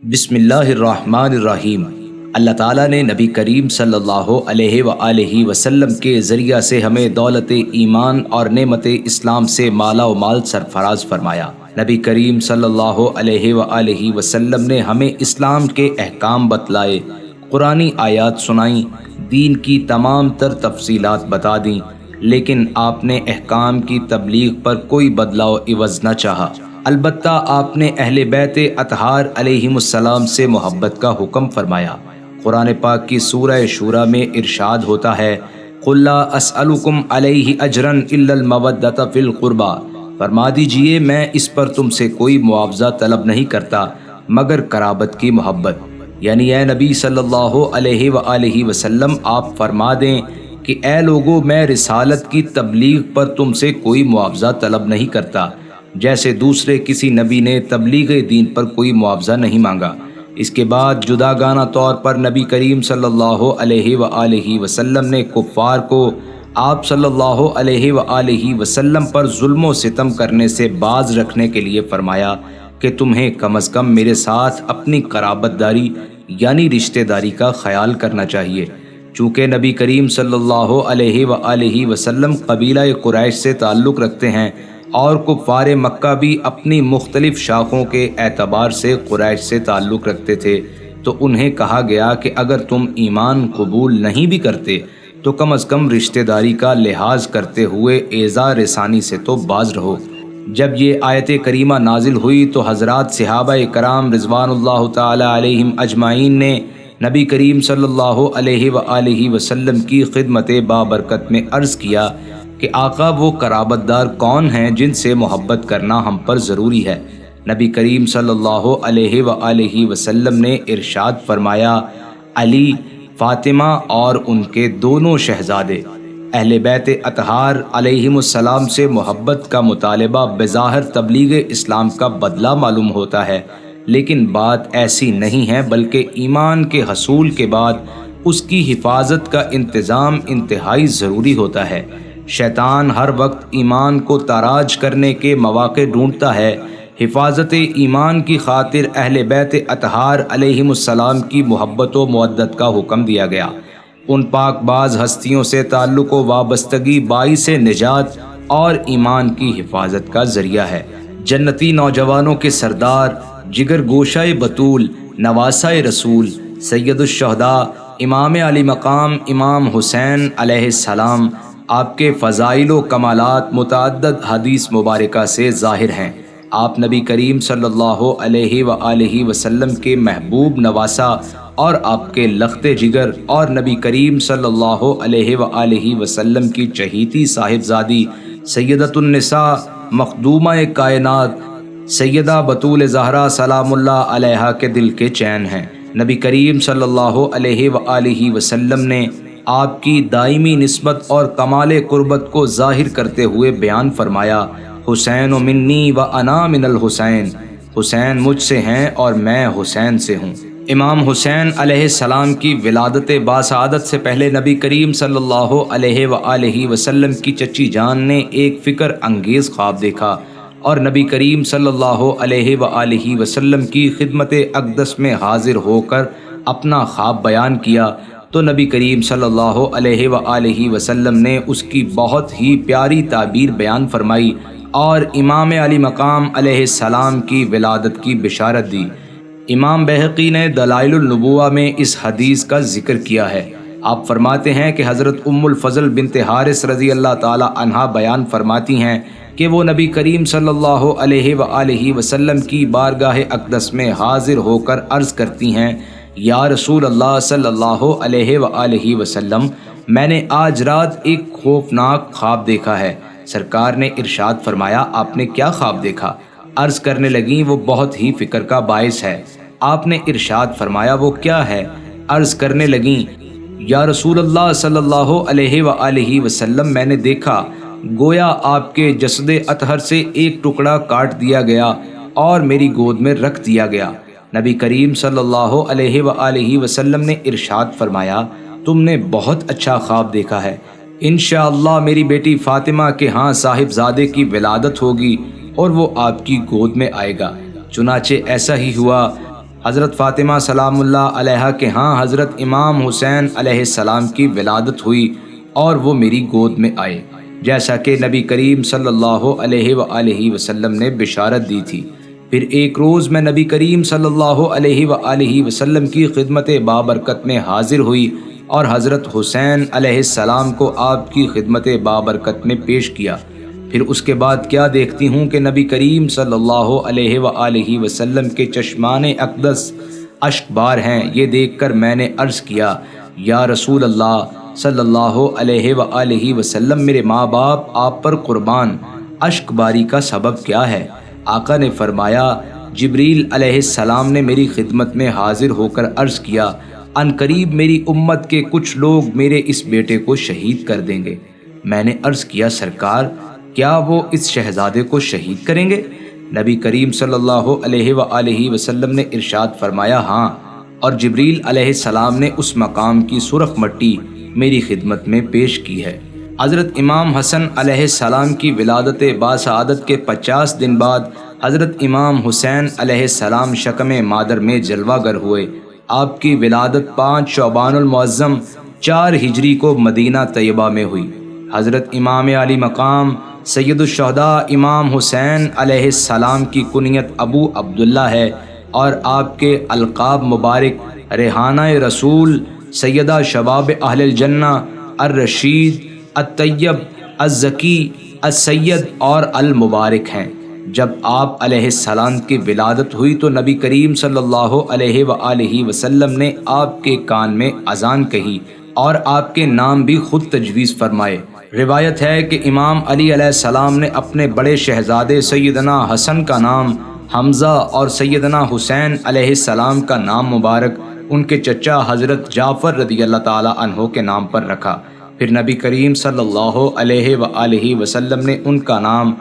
بسم اللہ الرحمن الرحیم۔ اللہ تعالیٰ نے نبی کریم صلی اللہ علیہ وآلہ وسلم کے ذریعہ سے ہمیں دولت ایمان اور نعمت اسلام سے مالا و مال سرفراز فرمایا۔ نبی کریم صلی اللہ علیہ وآلہ وسلم نے ہمیں اسلام کے احکام بتلائے، قرآنی آیات سنائیں، دین کی تمام تر تفصیلات بتا دیں، لیکن آپ نے احکام کی تبلیغ پر کوئی بدلہ و عوض نہ چاہا۔ البتہ آپ نے اہل بیت اطہار علیہم السلام سے محبت کا حکم فرمایا۔ قرآن پاک کی سورہ شورى میں ارشاد ہوتا ہے، قُلْ لَا أَسْأَلُكُمْ عَلَيْهِ أَجْرًا إِلَّا الْمَوَدَّةَ فِي الْقُرْبَى، فرما دیجئے میں اس پر تم سے کوئی معاوضہ طلب نہیں کرتا مگر قرابت کی محبت۔ یعنی اے نبی صلی اللہ علیہ وآلہ وسلم آپ فرما دیں کہ اے لوگو، میں رسالت کی تبلیغ پر تم سے کوئی معاوضہ طلب نہیں کرتا، جیسے دوسرے کسی نبی نے تبلیغ دین پر کوئی معاوضہ نہیں مانگا۔ اس کے بعد جداگانہ طور پر نبی کریم صلی اللہ علیہ وآلہ وسلم نے کفار کو آپ صلی اللہ علیہ وآلہ وسلم پر ظلم و ستم کرنے سے باز رکھنے کے لیے فرمایا کہ تمہیں کم از کم میرے ساتھ اپنی قرابت داری یعنی رشتہ داری کا خیال کرنا چاہیے۔ چونکہ نبی کریم صلی اللہ علیہ وآلہ وسلم قبیلہ قریش سے تعلق رکھتے ہیں اور کفار مکہ بھی اپنی مختلف شاخوں کے اعتبار سے قریش سے تعلق رکھتے تھے، تو انہیں کہا گیا کہ اگر تم ایمان قبول نہیں بھی کرتے تو کم از کم رشتہ داری کا لحاظ کرتے ہوئے ایذا رسانی سے تو باز رہو۔ جب یہ آیت کریمہ نازل ہوئی تو حضرات صحابہ کرام رضوان اللہ تعالی علیہم اجمعین نے نبی کریم صلی اللہ علیہ وآلہ وسلم کی خدمت بابرکت میں عرض کیا کہ آقا وہ قرابت دار کون ہیں جن سے محبت کرنا ہم پر ضروری ہے؟ نبی کریم صلی اللہ علیہ وآلہ وسلم نے ارشاد فرمایا، علی، فاطمہ اور ان کے دونوں شہزادے۔ اہل بیت اطہار علیہم السلام سے محبت کا مطالبہ بظاہر تبلیغ اسلام کا بدلہ معلوم ہوتا ہے، لیکن بات ایسی نہیں ہے، بلکہ ایمان کے حصول کے بعد اس کی حفاظت کا انتظام انتہائی ضروری ہوتا ہے۔ شیطان ہر وقت ایمان کو تاراج کرنے کے مواقع ڈھونڈتا ہے۔ حفاظت ایمان کی خاطر اہل بیت اطہار علیہم السلام کی محبت و مودت کا حکم دیا گیا۔ ان پاک باز ہستیوں سے تعلق و وابستگی باعث نجات اور ایمان کی حفاظت کا ذریعہ ہے۔ جنتی نوجوانوں کے سردار، جگر گوشہ بطول، نواسہ رسول، سید الشہداء امام علی مقام امام حسین علیہ السلام، آپ کے فضائل و کمالات متعدد حدیث مبارکہ سے ظاہر ہیں۔ آپ نبی کریم صلی اللہ علیہ وآلہ وسلم کے محبوب نواسہ اور آپ کے لخت جگر اور نبی کریم صلی اللہ علیہ وآلہ وسلم کی چہیتی صاحبزادی سیدۃ النساء مخدومہ کائنات سیدہ بطول زہرا سلام اللہ علیہا کے دل کے چین ہیں۔ نبی کریم صلی اللہ علیہ وآلہ وسلم نے آپ کی دائمی نسبت اور کمال قربت کو ظاہر کرتے ہوئے بیان فرمایا، حسین منی و انا من الحسین، حسین مجھ سے ہیں اور میں حسین سے ہوں۔ امام حسین علیہ السلام کی ولادت باسعادت سے پہلے نبی کریم صلی اللہ علیہ وآلہ وسلم کی چچی جان نے ایک فکر انگیز خواب دیکھا اور نبی کریم صلی اللہ علیہ وآلہ وسلم کی خدمت اقدس میں حاضر ہو کر اپنا خواب بیان کیا، تو نبی کریم صلی اللہ علیہ وآلہ وسلم نے اس کی بہت ہی پیاری تعبیر بیان فرمائی اور امام علی مقام علیہ السلام کی ولادت کی بشارت دی۔ امام بہقی نے دلائل النبوہ میں اس حدیث کا ذکر کیا ہے۔ آپ فرماتے ہیں کہ حضرت ام الفضل بنت حارث رضی اللہ تعالی عنہا بیان فرماتی ہیں کہ وہ نبی کریم صلی اللہ علیہ وآلہ وسلم کی بارگاہ اقدس میں حاضر ہو کر عرض کرتی ہیں، یا رسول اللہ صلی اللہ علیہ وآلہ وسلم، میں نے آج رات ایک خوفناک خواب دیکھا ہے۔ سرکار نے ارشاد فرمایا، آپ نے کیا خواب دیکھا؟ عرض کرنے لگیں، وہ بہت ہی فکر کا باعث ہے۔ آپ نے ارشاد فرمایا، وہ کیا ہے؟ عرض کرنے لگیں، یا رسول اللہ صلی اللہ علیہ وآلہ وسلم، میں نے دیکھا گویا آپ کے جسد اطہر سے ایک ٹکڑا کاٹ دیا گیا اور میری گود میں رکھ دیا گیا۔ نبی کریم صلی اللہ علیہ وآلہ وسلم نے ارشاد فرمایا، تم نے بہت اچھا خواب دیکھا ہے، انشاءاللہ میری بیٹی فاطمہ کے ہاں صاحبزادے کی ولادت ہوگی اور وہ آپ کی گود میں آئے گا۔ چنانچہ ایسا ہی ہوا۔ حضرت فاطمہ سلام اللہ علیہا کے ہاں حضرت امام حسین علیہ السلام کی ولادت ہوئی اور وہ میری گود میں آئے، جیسا کہ نبی کریم صلی اللہ علیہ وآلہ وسلم نے بشارت دی تھی۔ پھر ایک روز میں نبی کریم صلی اللہ علیہ وآلہ وسلم کی خدمت بابرکت میں حاضر ہوئی اور حضرت حسین علیہ السلام کو آپ کی خدمت بابرکت میں پیش کیا۔ پھر اس کے بعد کیا دیکھتی ہوں کہ نبی کریم صلی اللہ علیہ وآلہ وسلم کے چشمان اقدس اشک بار ہیں۔ یہ دیکھ کر میں نے عرض کیا، یا رسول اللہ صلی اللہ علیہ وآلہ وسلم، میرے ماں باپ آپ پر قربان، اشک باری کا سبب کیا ہے؟ آقا نے فرمایا، جبریل علیہ السلام نے میری خدمت میں حاضر ہو کر عرض کیا، ان قریب میری امت کے کچھ لوگ میرے اس بیٹے کو شہید کر دیں گے۔ میں نے عرض کیا، سرکار کیا وہ اس شہزادے کو شہید کریں گے؟ نبی کریم صلی اللہ علیہ وآلہ وسلم نے ارشاد فرمایا، ہاں، اور جبریل علیہ السلام نے اس مقام کی سرخ مٹی میری خدمت میں پیش کی ہے۔ حضرت امام حسن علیہ السلام کی ولادت باسعادت کے 50 دن بعد حضرت امام حسین علیہ السلام شکم مادر میں جلوہ گر ہوئے۔ آپ کی ولادت 5 شعبان المعظم 4 ہجری کو مدینہ طیبہ میں ہوئی۔ حضرت امام علی مقام سید الشہداء امام حسین علیہ السلام کی کنیت ابو عبداللہ ہے اور آپ کے القاب مبارک ریحانہ رسول، سیدہ شباب اہل الجنہ، الرشید، الطیب، الزکی، السید اور المبارک ہیں۔ جب آپ علیہ السلام کی ولادت ہوئی تو نبی کریم صلی اللہ علیہ وآلہ وسلم نے آپ کے کان میں اذان کہی اور آپ کے نام بھی خود تجویز فرمائے۔ روایت ہے کہ امام علی علیہ السلام نے اپنے بڑے شہزادے سیدنا حسن کا نام حمزہ اور سیدنا حسین علیہ السلام کا نام مبارک ان کے چچا حضرت جعفر رضی اللہ تعالی عنہ کے نام پر رکھا۔ پھر نبی کریم صلی اللہ علیہ وآلہ وسلم نے ان کا نام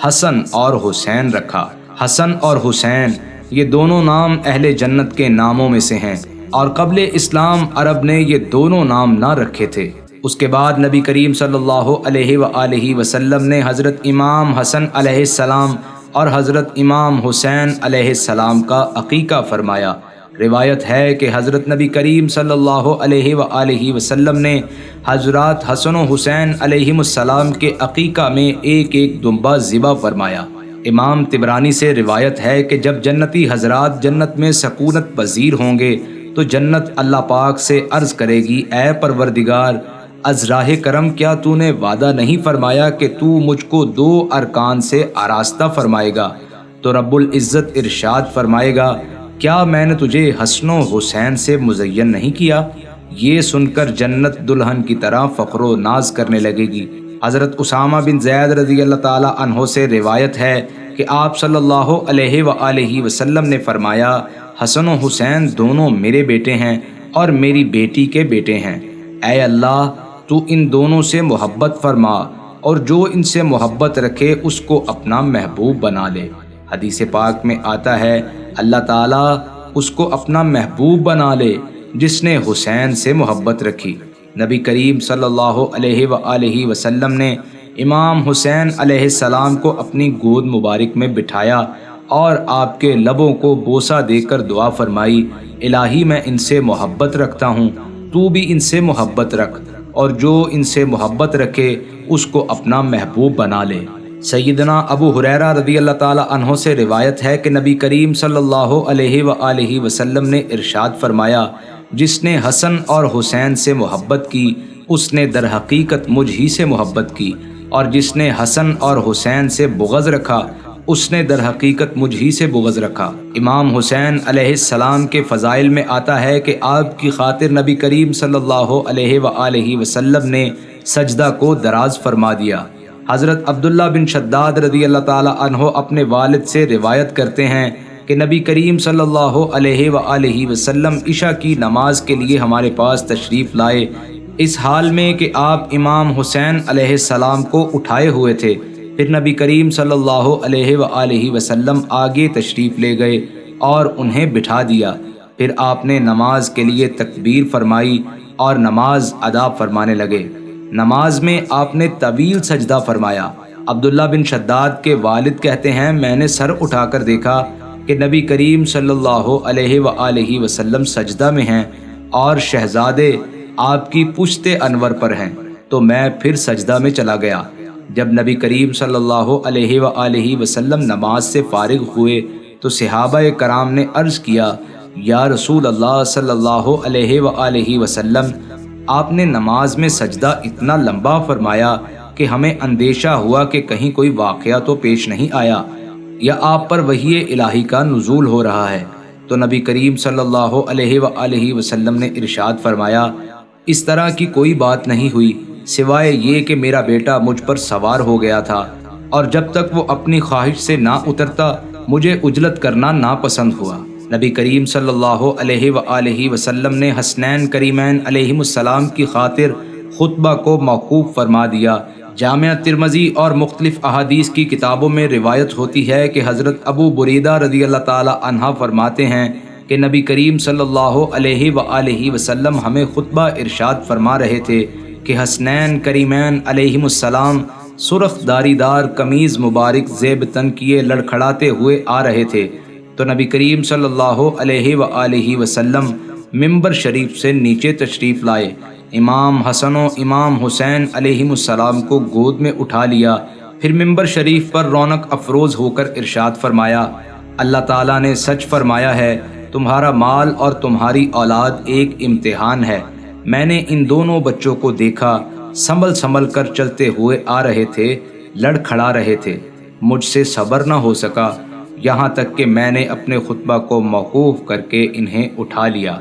حسن اور حسین رکھا۔ حسن اور حسین یہ دونوں نام اہل جنت کے ناموں میں سے ہیں اور قبل اسلام عرب نے یہ دونوں نام نہ رکھے تھے۔ اس کے بعد نبی کریم صلی اللہ علیہ وآلہ وسلم نے حضرت امام حسن علیہ السلام اور حضرت امام حسین علیہ السلام کا عقیقہ فرمایا۔ روایت ہے کہ حضرت نبی کریم صلی اللہ علیہ وآلہ وسلم نے حضرات حسن و حسین علیہم السلام کے عقیقہ میں ایک ایک دمبہ ذبح فرمایا۔ امام طبرانی سے روایت ہے کہ جب جنتی حضرات جنت میں سکونت پذیر ہوں گے تو جنت اللہ پاک سے عرض کرے گی، اے پروردگار، از راہ کرم کیا تو نے وعدہ نہیں فرمایا کہ تو مجھ کو 2 ارکان سے آراستہ فرمائے گا؟ تو رب العزت ارشاد فرمائے گا، کیا میں نے تجھے حسن و حسین سے مزین نہیں کیا؟ یہ سن کر جنت دلہن کی طرح فخر و ناز کرنے لگے گی۔ حضرت اسامہ بن زید رضی اللہ تعالی عنہ سے روایت ہے کہ آپ صلی اللہ علیہ وآلہ وسلم نے فرمایا، حسن و حسین دونوں میرے بیٹے ہیں اور میری بیٹی کے بیٹے ہیں۔ اے اللہ، تو ان دونوں سے محبت فرما اور جو ان سے محبت رکھے اس کو اپنا محبوب بنا لے۔ حدیث پاک میں آتا ہے، اللہ تعالیٰ اس کو اپنا محبوب بنا لے جس نے حسین سے محبت رکھی۔ نبی کریم صلی اللہ علیہ وآلہ وسلم نے امام حسین علیہ السلام کو اپنی گود مبارک میں بٹھایا اور آپ کے لبوں کو بوسہ دے کر دعا فرمائی، الہی میں ان سے محبت رکھتا ہوں، تو بھی ان سے محبت رکھ، اور جو ان سے محبت رکھے اس کو اپنا محبوب بنا لے۔ سیدنا ابو ہریرہ رضی اللہ تعالی عنہ سے روایت ہے کہ نبی کریم صلی اللہ علیہ وآلہ وسلم نے ارشاد فرمایا، جس نے حسن اور حسین سے محبت کی اس نے در حقیقت مجھ ہی سے محبت کی، اور جس نے حسن اور حسین سے بغض رکھا اس نے در حقیقت مجھ ہی سے بغض رکھا۔ امام حسین علیہ السلام کے فضائل میں آتا ہے کہ آپ کی خاطر نبی کریم صلی اللہ علیہ وآلہ وسلم نے سجدہ کو دراز فرما دیا۔ حضرت عبداللہ بن شداد رضی اللہ تعالی عنہ اپنے والد سے روایت کرتے ہیں کہ نبی کریم صلی اللہ علیہ وآلہ وسلم عشاء کی نماز کے لیے ہمارے پاس تشریف لائے، اس حال میں کہ آپ امام حسین علیہ السلام کو اٹھائے ہوئے تھے۔ پھر نبی کریم صلی اللہ علیہ وآلہ وسلم آگے تشریف لے گئے اور انہیں بٹھا دیا۔ پھر آپ نے نماز کے لیے تکبیر فرمائی اور نماز ادا فرمانے لگے۔ نماز میں آپ نے طویل سجدہ فرمایا۔ عبداللہ بن شداد کے والد کہتے ہیں، میں نے سر اٹھا کر دیکھا کہ نبی کریم صلی اللہ علیہ وآلہ وسلم سجدہ میں ہیں اور شہزادے آپ کی پشت انور پر ہیں، تو میں پھر سجدہ میں چلا گیا۔ جب نبی کریم صلی اللہ علیہ وآلہ وسلم نماز سے فارغ ہوئے تو صحابہ کرام نے عرض کیا، یا رسول اللہ صلی اللہ علیہ وآلہ وسلم، آپ نے نماز میں سجدہ اتنا لمبا فرمایا کہ ہمیں اندیشہ ہوا کہ کہیں کوئی واقعہ تو پیش نہیں آیا یا آپ پر وحی الہی کا نزول ہو رہا ہے۔ تو نبی کریم صلی اللہ علیہ وآلہ وسلم نے ارشاد فرمایا، اس طرح کی کوئی بات نہیں ہوئی سوائے یہ کہ میرا بیٹا مجھ پر سوار ہو گیا تھا، اور جب تک وہ اپنی خواہش سے نہ اترتا مجھے اجلت کرنا ناپسند ہوا۔ نبی کریم صلی اللہ علیہ وآلہ وسلم نے حسنین کریمین علیہم السلام کی خاطر خطبہ کو موقوف فرما دیا۔ جامعہ ترمذی اور مختلف احادیث کی کتابوں میں روایت ہوتی ہے کہ حضرت ابو بریدہ رضی اللہ تعالی عنہ فرماتے ہیں کہ نبی کریم صلی اللہ علیہ وآلہ وسلم ہمیں خطبہ ارشاد فرما رہے تھے کہ حسنین کریمین علیہم السلام سرخ داری دار قمیض مبارک زیب تن کیے لڑکھڑاتے ہوئے آ رہے تھے، تو نبی کریم صلی اللہ علیہ وآلہ وسلم ممبر شریف سے نیچے تشریف لائے، امام حسن و امام حسین علیہم السلام کو گود میں اٹھا لیا، پھر ممبر شریف پر رونق افروز ہو کر ارشاد فرمایا، اللہ تعالیٰ نے سچ فرمایا ہے، تمہارا مال اور تمہاری اولاد ایک امتحان ہے۔ میں نے ان دونوں بچوں کو دیکھا، سنبھل کر چلتے ہوئے آ رہے تھے، لڑکھڑا رہے تھے، مجھ سے صبر نہ ہو سکا، یہاں تک کہ میں نے اپنے خطبہ کو موقوف کر کے انہیں اٹھا لیا۔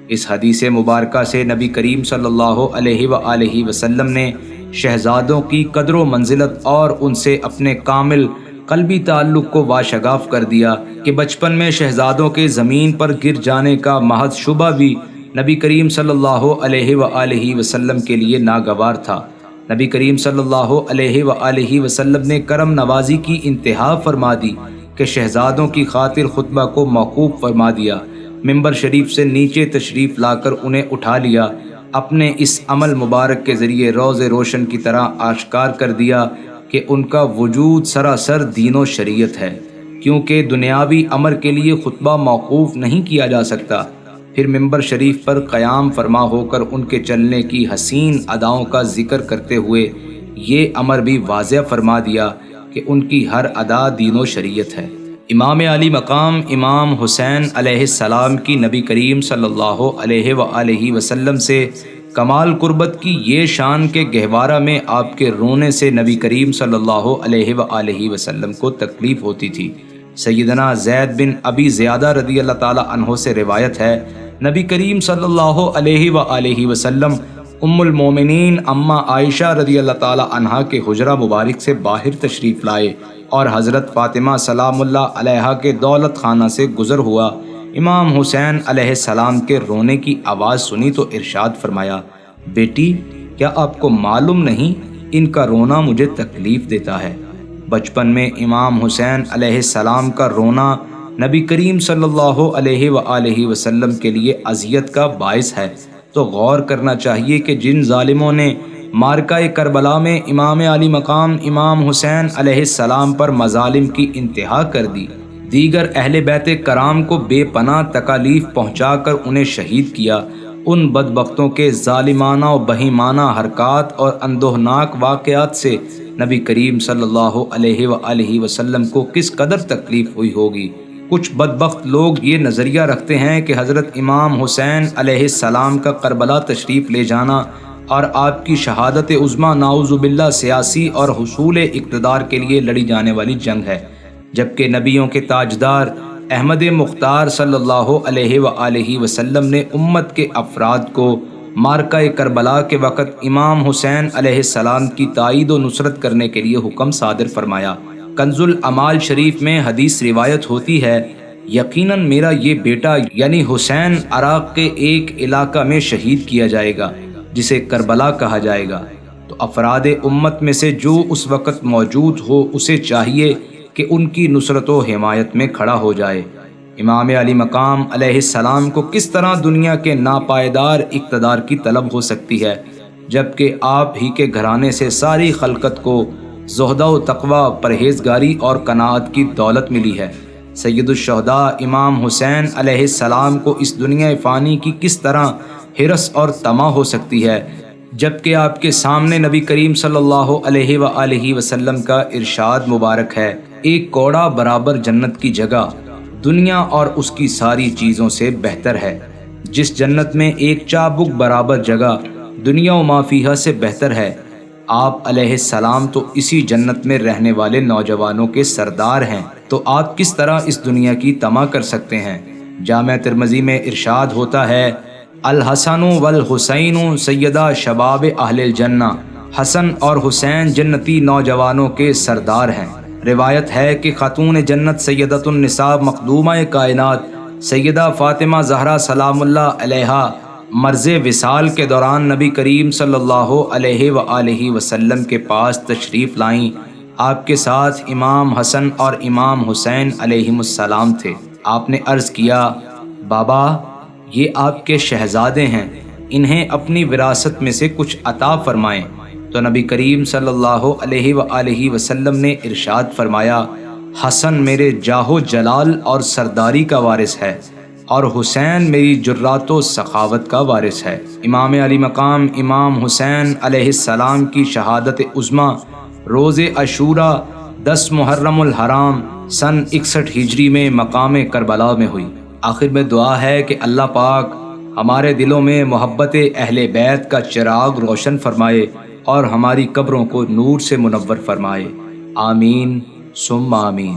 اس حدیث مبارکہ سے نبی کریم صلی اللہ علیہ وآلہ وسلم نے شہزادوں کی قدر و منزلت اور ان سے اپنے کامل قلبی تعلق کو واشگاف کر دیا کہ بچپن میں شہزادوں کے زمین پر گر جانے کا محض شبہ بھی نبی کریم صلی اللہ علیہ وآلہ وسلم کے لیے ناگوار تھا۔ نبی کریم صلی اللہ علیہ وآلہ وسلم نے کرم نوازی کی انتہا فرما دی کہ شہزادوں کی خاطر خطبہ کو موقوف فرما دیا، ممبر شریف سے نیچے تشریف لا کر انہیں اٹھا لیا، اپنے اس عمل مبارک کے ذریعے روز روشن کی طرح آشکار کر دیا کہ ان کا وجود سراسر دین و شریعت ہے، کیونکہ دنیاوی امر کے لیے خطبہ موقوف نہیں کیا جا سکتا۔ پھر ممبر شریف پر قیام فرما ہو کر ان کے چلنے کی حسین اداؤں کا ذکر کرتے ہوئے یہ امر بھی واضح فرما دیا کہ ان کی ہر ادا دین و شریعت ہے۔ امام علی مقام امام حسین علیہ السلام کی نبی کریم صلی اللہ علیہ وآلہ وسلم سے کمال قربت کی یہ شان کے گہوارہ میں آپ کے رونے سے نبی کریم صلی اللہ علیہ وآلہ وسلم کو تکلیف ہوتی تھی۔ سیدنا زید بن ابی زیادہ رضی اللہ تعالی عنہ سے روایت ہے، نبی کریم صلی اللہ علیہ وآلہ وسلم ام المومنین اماں عائشہ رضی اللہ تعالی عنہا کے حجرہ مبارک سے باہر تشریف لائے اور حضرت فاطمہ سلام اللہ علیہا کے دولت خانہ سے گزر ہوا۔ امام حسین علیہ السلام کے رونے کی آواز سنی تو ارشاد فرمایا، بیٹی کیا آپ کو معلوم نہیں ان کا رونا مجھے تکلیف دیتا ہے۔ بچپن میں امام حسین علیہ السلام کا رونا نبی کریم صلی اللہ علیہ وآلہ وسلم کے لیے اذیت کا باعث ہے، تو غور کرنا چاہیے کہ جن ظالموں نے مارکہ کربلا میں امام علی مقام امام حسین علیہ السلام پر مظالم کی انتہا کر دی، دیگر اہل بیت کرام کو بے پناہ تکالیف پہنچا کر انہیں شہید کیا، ان بدبختوں کے ظالمانہ و بہیمانہ حرکات اور اندوہناک واقعات سے نبی کریم صلی اللہ علیہ وآلہ وسلم کو کس قدر تکلیف ہوئی ہوگی۔ کچھ بدبخت لوگ یہ نظریہ رکھتے ہیں کہ حضرت امام حسین علیہ السلام کا کربلا تشریف لے جانا اور آپ کی شہادت عظمیٰ نعوذ باللہ سیاسی اور حصول اقتدار کے لیے لڑی جانے والی جنگ ہے، جبکہ نبیوں کے تاجدار احمد مختار صلی اللہ علیہ وآلہ وسلم نے امت کے افراد کو مارکہ کربلا کے وقت امام حسین علیہ السلام کی تائید و نصرت کرنے کے لیے حکم صادر فرمایا۔ کنز الاعمال شریف میں حدیث روایت ہوتی ہے، یقیناً میرا یہ بیٹا یعنی حسین عراق کے ایک علاقہ میں شہید کیا جائے گا جسے کربلا کہا جائے گا، تو افراد امت میں سے جو اس وقت موجود ہو اسے چاہیے کہ ان کی نصرت و حمایت میں کھڑا ہو جائے۔ امام علی مقام علیہ السلام کو کس طرح دنیا کے ناپائیدار اقتدار کی طلب ہو سکتی ہے، جبکہ آپ ہی کے گھرانے سے ساری خلقت کو زہدہ و تقوی، پرہیزگاری اور قناعت کی دولت ملی ہے۔ سید الشہداء امام حسین علیہ السلام کو اس دنیا فانی کی کس طرح ہرس اور طمع ہو سکتی ہے، جبکہ آپ کے سامنے نبی کریم صلی اللہ علیہ وآلہ وسلم کا ارشاد مبارک ہے، ایک کوڑا برابر جنت کی جگہ دنیا اور اس کی ساری چیزوں سے بہتر ہے۔ جس جنت میں ایک چابک برابر جگہ دنیا و ما فیہا سے بہتر ہے، آپ علیہ السلام تو اسی جنت میں رہنے والے نوجوانوں کے سردار ہیں، تو آپ کس طرح اس دنیا کی طمع کر سکتے ہیں؟ جامع ترمذی میں ارشاد ہوتا ہے، الحسن والحسین سیدہ شباب اہل الجنہ، حسن اور حسین جنتی نوجوانوں کے سردار ہیں۔ روایت ہے کہ خاتون جنت سیدۃ النساء مخدومہ کائنات سیدہ فاطمہ زہرا سلام اللہ علیہا مرض وصال کے دوران نبی کریم صلی اللہ علیہ وآلہ وسلم کے پاس تشریف لائیں۔ آپ کے ساتھ امام حسن اور امام حسین علیہم السلام تھے۔ آپ نے عرض کیا، بابا یہ آپ کے شہزادے ہیں، انہیں اپنی وراثت میں سے کچھ عطا فرمائیں۔ تو نبی کریم صلی اللہ علیہ وآلہ وسلم نے ارشاد فرمایا، حسن میرے جاہ و جلال اور سرداری کا وارث ہے، اور حسین میری جرات و سخاوت کا وارث ہے۔ امام علی مقام امام حسین علیہ السلام کی شہادت عظمیٰ روز عاشوراء 10 محرم الحرام سن 61 ہجری میں مقام کربلا میں ہوئی۔ آخر میں دعا ہے کہ اللہ پاک ہمارے دلوں میں محبت اہل بیت کا چراغ روشن فرمائے اور ہماری قبروں کو نور سے منور فرمائے۔ آمین ثم آمین۔